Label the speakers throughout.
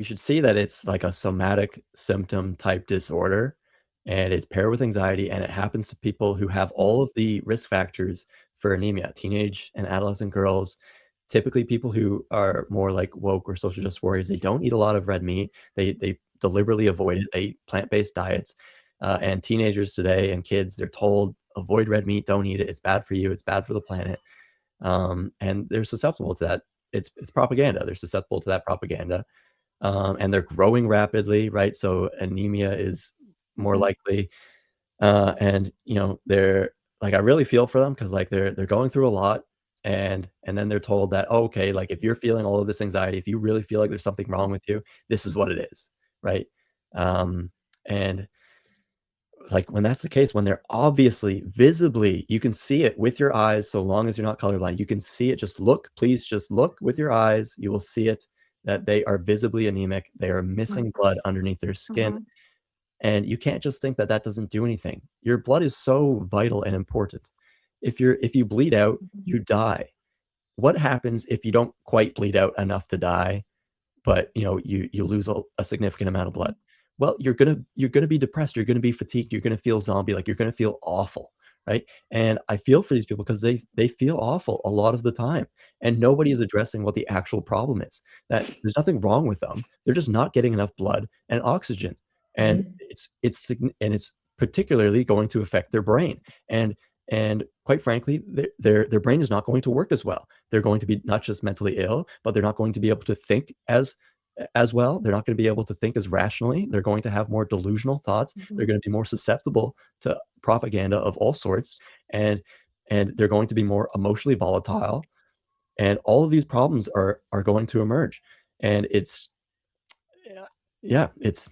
Speaker 1: you should see that it's like a somatic symptom type disorder, and it's paired with anxiety, and it happens to people who have all of the risk factors for anemia, teenage and adolescent girls, typically people who are more like woke or social justice warriors. They don't eat a lot of red meat. They deliberately avoid it. They eat plant-based diets. And teenagers today and kids, they're told, avoid red meat, don't eat it. It's bad for you. It's bad for the planet. And they're susceptible to that. It's propaganda. They're susceptible to that propaganda, and they're growing rapidly, right? So anemia is more
Speaker 2: Mhm.
Speaker 1: likely, and they're like, I really feel for them because like they're going through a lot, and then they're told that, oh, okay, like if you're feeling all of this anxiety, if you really feel like there's something wrong with you, this is what it is, right? Um, and like when that's the case, when they're obviously visibly, you can see it with your eyes, so long as you're not colorblind, you can see it. Just look, please just look with your eyes. You will see it that they are visibly anemic. They are
Speaker 2: Right.
Speaker 1: missing blood underneath their skin.
Speaker 2: Mhm.
Speaker 1: And you can't just think that that doesn't do anything. Your blood is so vital and important. If you bleed out,
Speaker 2: Mhm.
Speaker 1: you die. What happens if you don't quite bleed out enough to die, but you lose a significant amount of blood?
Speaker 2: Mhm.
Speaker 1: Well, you're gonna be depressed, you're gonna be fatigued, you're gonna feel zombie like, you're gonna feel awful, right? And I feel for these people because they feel awful a lot of the time, and nobody is addressing what the actual problem is. That there's nothing wrong with them, they're just not getting enough blood and oxygen, and
Speaker 2: Mhm.
Speaker 1: it's particularly going to affect their brain, and quite frankly, their brain is not going to work as well. They're going to be not just mentally ill, but they're not going to be able to think as well. They're not gonna be able to think as rationally. They're going to have more delusional thoughts. They're
Speaker 2: Mhm.
Speaker 1: gonna be more susceptible to propaganda of all sorts, and they're going to be more emotionally volatile, and all of these problems are going to emerge, and it's yeah, yeah, it's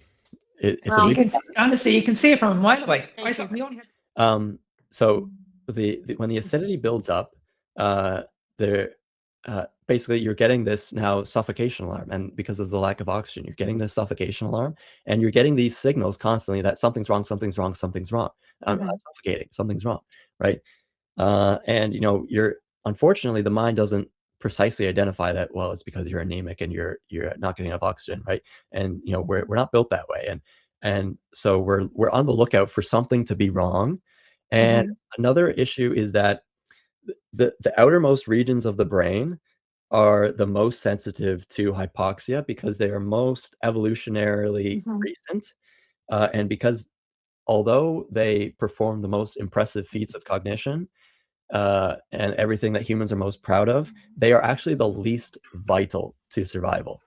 Speaker 1: a
Speaker 2: You
Speaker 1: big
Speaker 2: can honestly, you can see it from a mile away. I saw we only had
Speaker 1: So the when the acidity builds up, uh, there basically you're getting this now suffocation alarm, and because of the lack of oxygen, you're getting this suffocation alarm, and you're getting these signals constantly that something's wrong, something's wrong, something's wrong. I'm
Speaker 2: Mhm.
Speaker 1: suffocating, something's wrong, right? And you're unfortunately the mind doesn't precisely identify that. Well, it's because you're anemic and you're not getting enough oxygen, right? And we're not built that way, and so we're on the lookout for something to be wrong. And
Speaker 2: Mhm.
Speaker 1: another issue is that the outermost regions of the brain are the most sensitive to hypoxia because they are most evolutionarily
Speaker 2: Mhm.
Speaker 1: recent, and because although they perform the most impressive feats of cognition, and everything that humans are most proud of, they are actually the least vital to survival.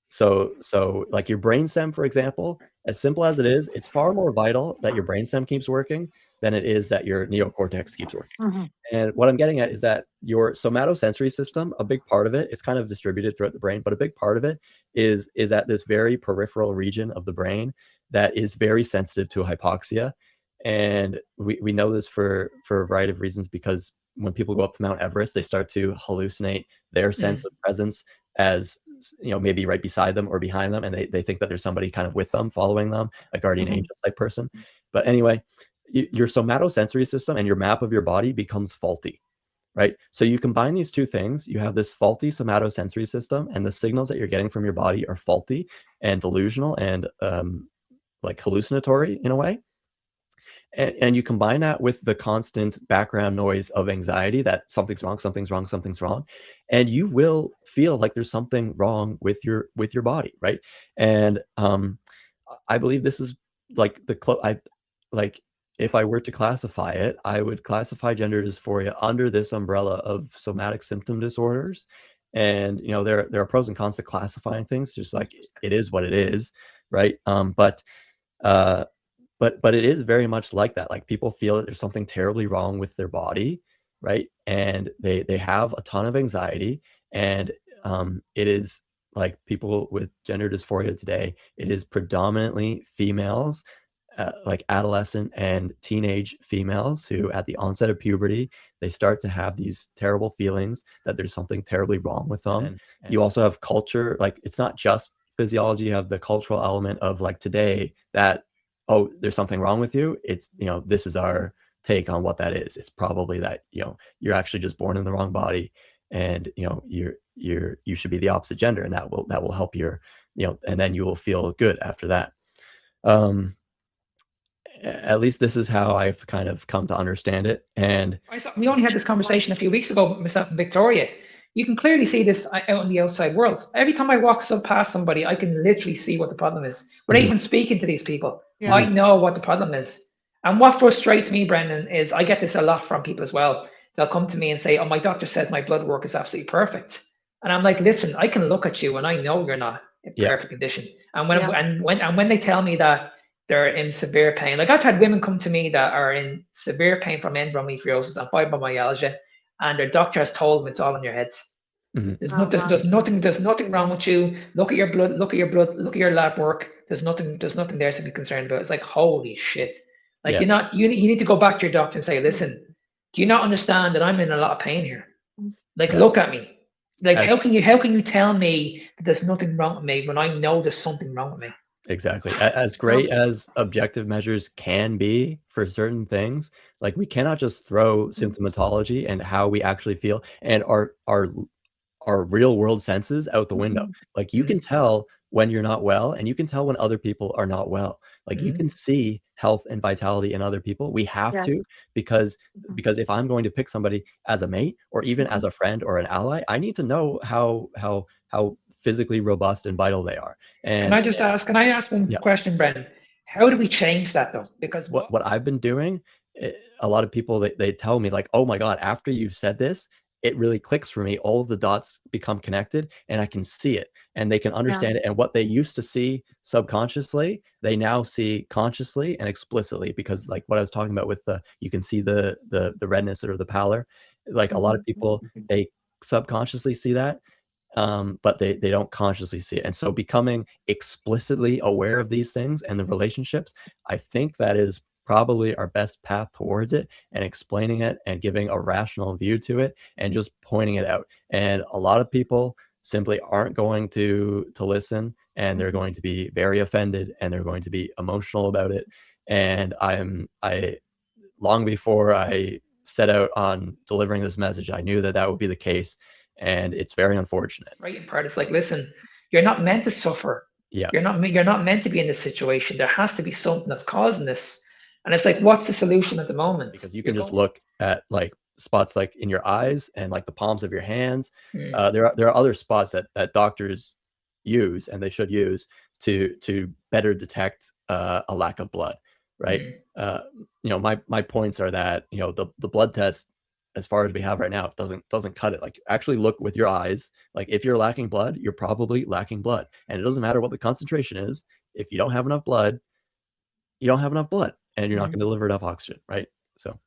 Speaker 1: So like your brainstem, for example, as simple as it is, it's far more vital that your brainstem keeps working than it is that your neocortex keeps working.
Speaker 2: Mhm.
Speaker 1: And what I'm getting at is that your somatosensory system, a big part of it, it's kind of distributed throughout the brain, but a big part of it is at this very peripheral region of the brain that is very sensitive to hypoxia. And we know this for a variety of reasons because when people go up to Mount Everest, they start to hallucinate their sense
Speaker 2: Mm.
Speaker 1: of presence as maybe right beside them or behind them, and they think that there's somebody kind of with them, following them, a guardian
Speaker 2: Mhm.
Speaker 1: angel type person. But anyway, your somatosensory system and your map of your body becomes faulty, right? So you combine these two things, you have this faulty somatosensory system, and the signals that you're getting from your body are faulty and delusional and like hallucinatory in a way. And you combine that with the constant background noise of anxiety that something's wrong, something's wrong, something's wrong, and you will feel like there's something wrong with your body, right? And I believe this is like I like if I were to classify it, I would classify gender dysphoria under this umbrella of somatic symptom disorders. And there are pros and cons to classifying things, just like it is what it is, right? Uh, but it is very much like that, like, people feel that there's something terribly wrong with their body, right? And they have a ton of anxiety, and, it is like, people with gender dysphoria today, it is predominantly females, like, adolescent and teenage females who, at the onset of puberty, they start to have these terrible feelings that there's something terribly wrong with them.
Speaker 2: And
Speaker 1: You also have culture, like, it's not just physiology, you have the cultural element of, like, today that oh, there's something wrong with you. It's, this is our take on what that is. It's probably that, you're actually just born in the wrong body and, you should be the opposite gender and that will help your and then you will feel good after that. At least this is how I've kind of come to understand it. And
Speaker 2: we only had this conversation a few weeks ago, myself and Victoria. You can clearly see this out in the outside world. Every time I walk past somebody, I can literally see what the problem is. Without even speaking to these people, I know what the problem is. And what frustrates me, Brendan, is I get this a lot from people as well. They'll come to me and say, "Oh, my doctor says my blood work is absolutely perfect." And I'm like, "Listen, I can look at you and I know you're not in perfect condition." And when they tell me that they're in severe pain, like I've had women come to me that are in severe pain from endometriosis and fibromyalgia, and their doctor has told them it's all in your heads. There's nothing wrong with you. Look at your blood, look at your lab work. There's nothing there to be concerned about. It's like, holy shit. Like you need to go back to your doctor and say, "Listen, do you not understand that I'm in a lot of pain here? Like, look at me. Like, how can you tell me that there's nothing wrong with me when I know there's something wrong with me?"
Speaker 1: Exactly. As great as objective measures can be for certain things, like we cannot just throw symptomatology and how we actually feel and our real world senses out the window. Like you can tell when you're not well, and you can tell when other people are not well. Like you can see health and vitality in other people. We have to, because if I'm going to pick somebody as a mate or even as a friend or an ally, I need to know how physically robust and vital they are. And
Speaker 2: can I ask one question, Brendan? How do we change that though? Because
Speaker 1: what I've been doing, a lot of people, they tell me like, "Oh my God, after you've said this, it really clicks for me. All of the dots become connected and I can see it and they can understand it. And what they used to see subconsciously, they now see consciously and explicitly, because like what I was talking about with you can see the redness or the pallor. Like a lot of people, they subconsciously see that, but they don't consciously see it. And so becoming explicitly aware of these things and the relationships, I think that is probably our best path towards it, and explaining it and giving a rational view to it and just pointing it out. And a lot of people simply aren't going to listen, and they're going to be very offended and they're going to be emotional about it. And I long before I set out on delivering this message, I knew that that would be the case. And it's very unfortunate.
Speaker 2: Right in part, it's like, listen, you're not meant to suffer. You're not meant to be in this situation. There has to be something that's causing this. And it's like, what's the solution at the moment?
Speaker 1: Because you can just look at like spots like in your eyes and like the palms of your hands. There are other spots that doctors use, and they should use to better detect a lack of blood, right? My points are that the blood test, as far as we have right now, doesn't cut it. Like actually look with your eyes. Like if you're lacking blood, you're probably lacking blood, and it doesn't matter what the concentration is. If you don't have enough blood, you don't have enough blood, and you're not going to deliver enough oxygen, right? So,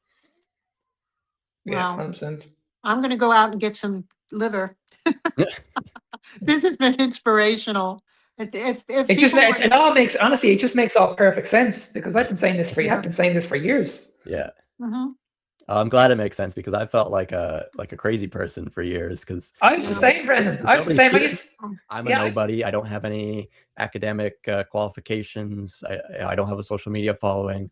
Speaker 2: yeah, 100%.
Speaker 3: I'm going to go out and get some liver. This has been inspirational.
Speaker 2: It all makes, honestly, it just makes all perfect sense, because I've been saying this for years.
Speaker 1: Yeah. I'm glad it makes sense, because I felt like a crazy person for years. Because
Speaker 2: I was the same, Brendan. I was the same.
Speaker 1: I'm a nobody. I don't have any academic qualifications. I don't have a social media following.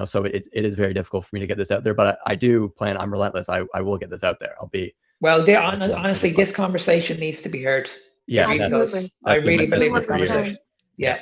Speaker 1: So it is very difficult for me to get this out there. But I do plan. I'm relentless. I will get this out there. I'll be.
Speaker 2: Well, honestly, this conversation needs to be heard.
Speaker 1: Yeah,
Speaker 2: because I really believe this conversation. Yeah.